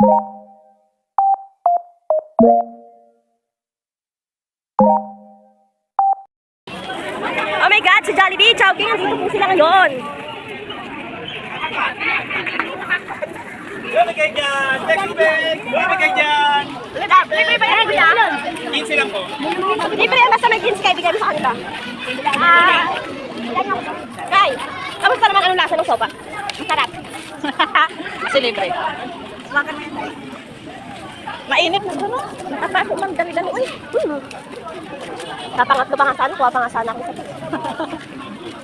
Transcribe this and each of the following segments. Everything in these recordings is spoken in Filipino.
Oh my God, si Jollibee, Chowking, nandito po sila ngayon. Lumigay dyan! Text back! Lumigay dyan! Libre ba yan, kuya? 15 lang po. Libre yan, basta may 15 kayo, bigay mo sa kanila. Kay, kamusta naman anong lasa ng sopa? Masarap. Kasi libre. Mainit na gano'n. Nakapasok mang dami-dami. Uy, Kapangatlo pa nga sana, kuha pa nga sana ako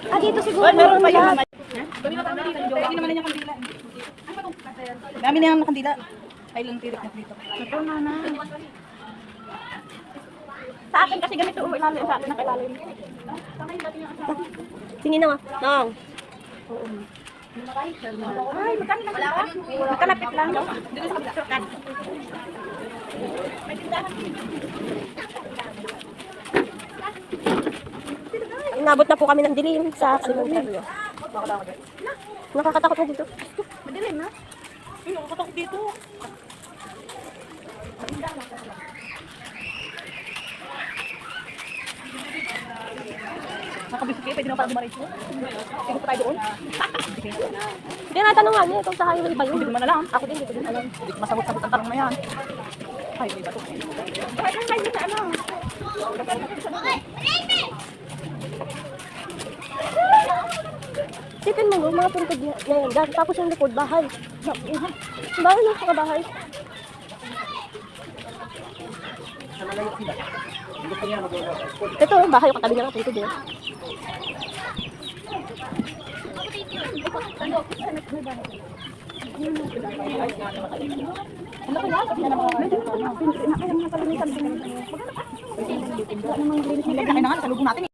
sa dito siguro. Meron pa yung Hindi naman yung kandila. Dami na yung kandila. Ay, lang tirik na dito. Ito na. Sa akin kasi ganito ilalim, sa akin nakilalim. Tingin na nga. Nang. Ay, magkano naman ako? Magkalapit lang. Dito sa kapit. Inabot na po kami ng dilim sa cemetery. Nakakatakot na dito. Madilim na. Ay, nakakatakot dito. Nakabisip kayo, pwede na para dumaritso. Sige pa tayo doon. Hindi na tanong nga niya kung sa highway ba yun. Hindi ko man alam. Ako din, hindi ko din alam. Hindi ko masagot-sagot ang tanong na yan. Ay, may bato. Bakit ang highway sa ano? Sipin mo no, mga puntod na yan dyan. Tapos yung likod, bahay. Bahay na, mga bahay. Ito, bahay yung katabi niya ng puntod yun. Laki na nga, salubong natin eh.